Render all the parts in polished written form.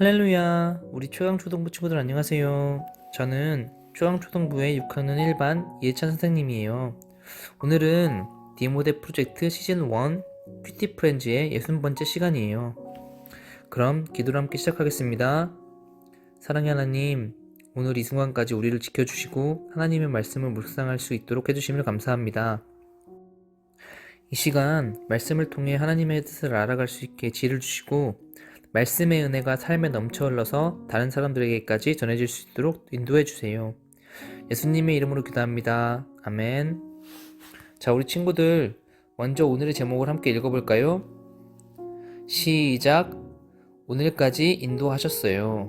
할렐루야, 우리 초강초등부 친구들 안녕하세요. 저는 초강초등부의 6학년 1반 이해찬 선생님이에요. 오늘은 디모데 프로젝트 시즌 1 큐티 프렌즈의 60번째 시간이에요. 그럼 기도로 함께 시작하겠습니다. 사랑의 하나님, 오늘 이 순간까지 우리를 지켜주시고 하나님의 말씀을 묵상할 수 있도록 해주심을 감사합니다. 이 시간 말씀을 통해 하나님의 뜻을 알아갈 수 있게 지혜를 주시고 말씀의 은혜가 삶에 넘쳐 흘러서 다른 사람들에게까지 전해질 수 있도록 인도해 주세요. 예수님의 이름으로 기도합니다. 아멘. 자, 우리 친구들 먼저 오늘의 제목을 함께 읽어볼까요? 시작. 오늘까지 인도하셨어요.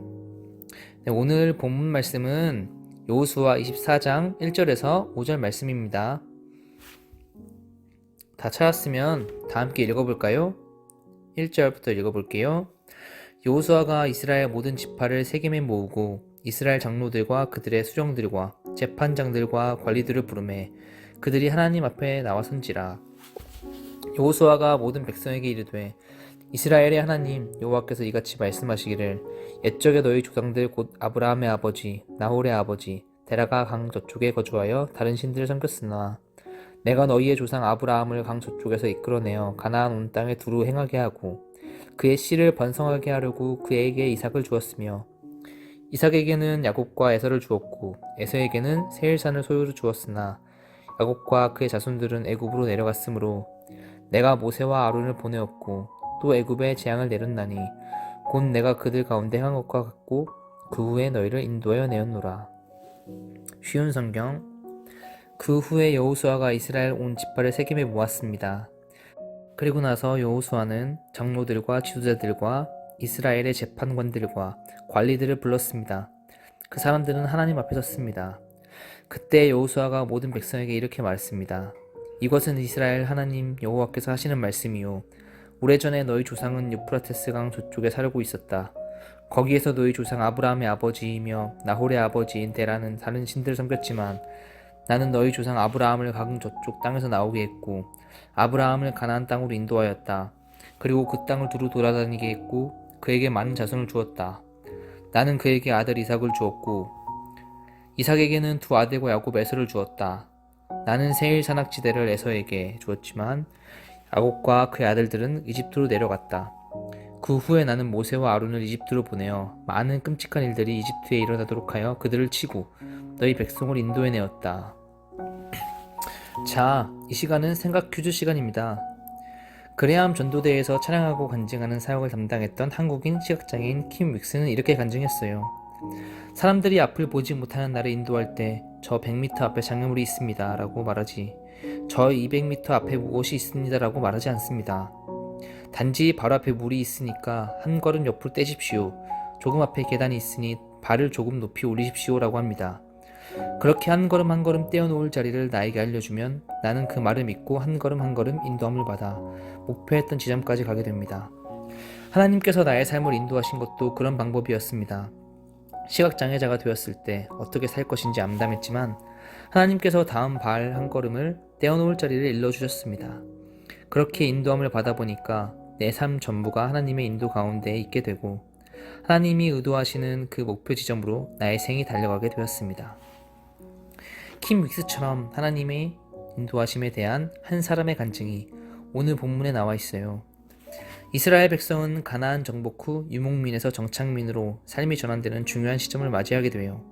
네, 오늘 본문 말씀은 여호수아 24장 1절에서 5절 말씀입니다. 다 찾았으면 다 함께 읽어볼까요? 1절부터 읽어볼게요. 여호수아가 이스라엘 모든 지파를 세겜에 모으고 이스라엘 장로들과 그들의 수령들과 재판장들과 관리들을 부르매 그들이 하나님 앞에 나와선지라. 여호수아가 모든 백성에게 이르되 이스라엘의 하나님 여호와께서 이같이 말씀하시기를 옛적에 너희 조상들 곧 아브라함의 아버지 나홀의 아버지 데라가 강 저쪽에 거주하여 다른 신들을 섬겼으나 내가 너희의 조상 아브라함을 강 저쪽에서 이끌어내어 가나안 온 땅에 두루 행하게 하고 그의 씨를 번성하게 하려고 그에게 이삭을 주었으며 이삭에게는 야곱과 에서를 주었고 에서에게는 세일산을 소유로 주었으나 야곱과 그의 자손들은 애굽으로 내려갔으므로 내가 모세와 아론을 보내었고 또 애굽에 재앙을 내렸나니 곧 내가 그들 가운데 한 것과 같고 그 후에 너희를 인도하여 내었노라. 쉬운 성경. 그 후에 여호수아가 이스라엘 온 지파를 세겜에 모았습니다. 그리고 나서 여호수아는 장로들과 지도자들과 이스라엘의 재판관들과 관리들을 불렀습니다. 그 사람들은 하나님 앞에 섰습니다. 그때 여호수아가 모든 백성에게 이렇게 말했습니다. 이것은 이스라엘 하나님 여호와께서 하시는 말씀이요. 오래전에 너희 조상은 유프라테스 강 저쪽에 살고 있었다. 거기에서 너희 조상 아브라함의 아버지이며 나홀의 아버지인 데라는 다른 신들을 섬겼지만 나는 너희 조상 아브라함을 강 저쪽 땅에서 나오게 했고 아브라함을 가나안 땅으로 인도하였다. 그리고 그 땅을 두루 돌아다니게 했고 그에게 많은 자손을 주었다. 나는 그에게 아들 이삭을 주었고 이삭에게는 두 아들과 야곱 에서를 주었다. 나는 세일 산악지대를 에서에게 주었지만 야곱과 그의 아들들은 이집트로 내려갔다. 그 후에 나는 모세와 아론을 이집트로 보내어 많은 끔찍한 일들이 이집트에 일어나도록 하여 그들을 치고 너희 백성을 인도해내었다. 자, 이 시간은 생각 퀴즈 시간입니다. 그레암 전도대에서 찬양하고 간증하는 사역을 담당했던 한국인 시각장애인 킴 윅스는 이렇게 간증했어요. 사람들이 앞을 보지 못하는 나를 인도할 때 저 100m 앞에 장애물이 있습니다 라고 말하지 저 200m 앞에 무엇이 있습니다 라고 말하지 않습니다. 단지 바로 앞에 물이 있으니까 한 걸음 옆으로 떼십시오. 조금 앞에 계단이 있으니 발을 조금 높이 올리십시오 라고 합니다. 그렇게 한 걸음 한 걸음 떼어놓을 자리를 나에게 알려주면 나는 그 말을 믿고 한 걸음 한 걸음 인도함을 받아 목표했던 지점까지 가게 됩니다. 하나님께서 나의 삶을 인도하신 것도 그런 방법이었습니다. 시각장애자가 되었을 때 어떻게 살 것인지 암담했지만 하나님께서 다음 발 한 걸음을 떼어놓을 자리를 일러주셨습니다. 그렇게 인도함을 받아보니까 내 삶 전부가 하나님의 인도 가운데 있게 되고 하나님이 의도하시는 그 목표 지점으로 나의 생이 달려가게 되었습니다. 킴 윅스처럼 하나님의 인도하심에 대한 한 사람의 간증이 오늘 본문에 나와 있어요. 이스라엘 백성은 가나안 정복 후 유목민에서 정착민으로 삶이 전환되는 중요한 시점을 맞이하게 돼요.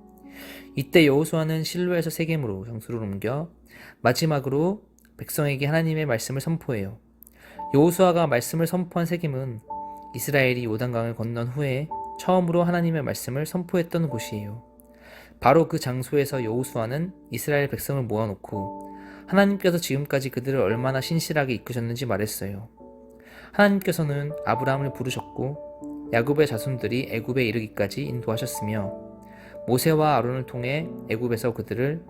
이때 여호수아는 실로에서 세겜으로 장소를 옮겨 마지막으로 백성에게 하나님의 말씀을 선포해요. 여호수아가 말씀을 선포한 세겜은 이스라엘이 요단강을 건넌 후에 처음으로 하나님의 말씀을 선포했던 곳이에요. 바로 그 장소에서 여호수아는 이스라엘 백성을 모아놓고 하나님께서 지금까지 그들을 얼마나 신실하게 이끄셨는지 말했어요. 하나님께서는 아브라함을 부르셨고 야곱의 자손들이 애굽에 이르기까지 인도하셨으며 모세와 아론을 통해 애굽에서 그들을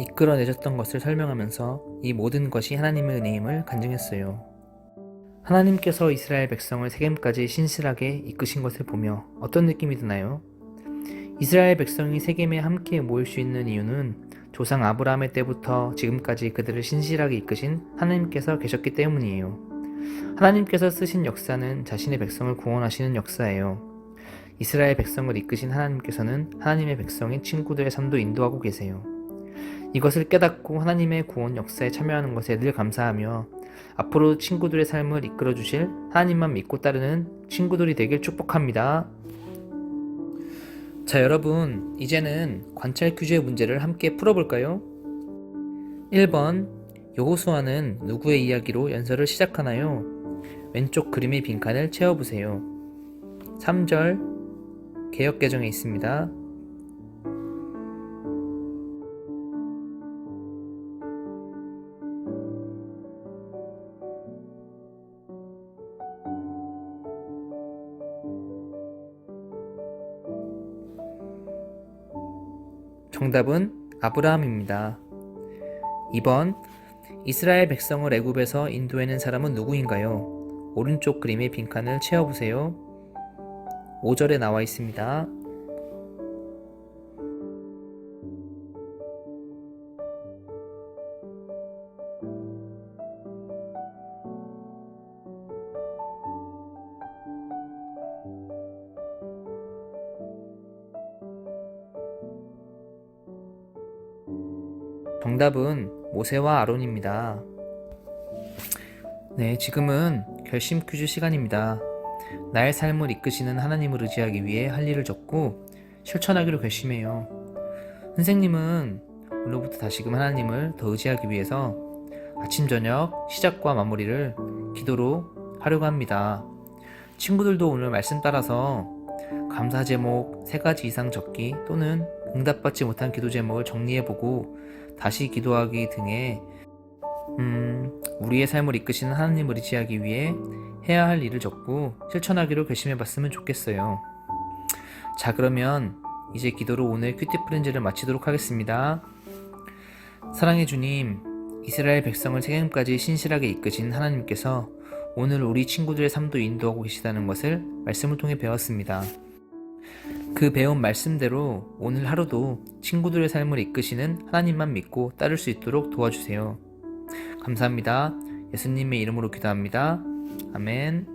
이끌어내셨던 것을 설명하면서 이 모든 것이 하나님의 은혜임을 간증했어요. 하나님께서 이스라엘 백성을 세겜까지 신실하게 이끄신 것을 보며 어떤 느낌이 드나요? 이스라엘 백성이 세겜에 함께 모일 수 있는 이유는 조상 아브라함의 때부터 지금까지 그들을 신실하게 이끄신 하나님께서 계셨기 때문이에요. 하나님께서 쓰신 역사는 자신의 백성을 구원하시는 역사예요. 이스라엘 백성을 이끄신 하나님께서는 하나님의 백성인 친구들의 삶도 인도하고 계세요. 이것을 깨닫고 하나님의 구원 역사에 참여하는 것에 늘 감사하며 앞으로 친구들의 삶을 이끌어 주실 하나님만 믿고 따르는 친구들이 되길 축복합니다. 자, 여러분, 이제는 관찰 퀴즈의 문제를 함께 풀어볼까요? 1번, 여호수아는 누구의 이야기로 연설을 시작하나요? 왼쪽 그림의 빈칸을 채워보세요. 3절, 개역개정에 있습니다. 정답은 아브라함입니다. 2번, 이스라엘 백성을 애굽에서 인도해낸 사람은 누구인가요? 오른쪽 그림의 빈칸을 채워보세요. 5절에 나와 있습니다. 정답은 모세와 아론입니다. 네, 지금은 결심 퀴즈 시간입니다. 나의 삶을 이끄시는 하나님을 의지하기 위해 할 일을 적고 실천하기로 결심해요. 선생님은 오늘부터 다시금 하나님을 더 의지하기 위해서 아침 저녁 시작과 마무리를 기도로 하려고 합니다. 친구들도 오늘 말씀 따라서 감사 제목 3가지 이상 적기 또는 응답받지 못한 기도 제목을 정리해보고 다시 기도하기 등의 우리의 삶을 이끄시는 하나님을 의지하기 위해 해야 할 일을 적고 실천하기로 결심해봤으면 좋겠어요. 자, 그러면 이제 기도로 오늘 큐티 프렌즈를 마치도록 하겠습니다. 사랑해 주님, 이스라엘 백성을 세겜까지 신실하게 이끄신 하나님께서 오늘 우리 친구들의 삶도 인도하고 계시다는 것을 말씀을 통해 배웠습니다. 그 배운 말씀대로 오늘 하루도 친구들의 삶을 이끄시는 하나님만 믿고 따를 수 있도록 도와주세요. 감사합니다. 예수님의 이름으로 기도합니다. 아멘.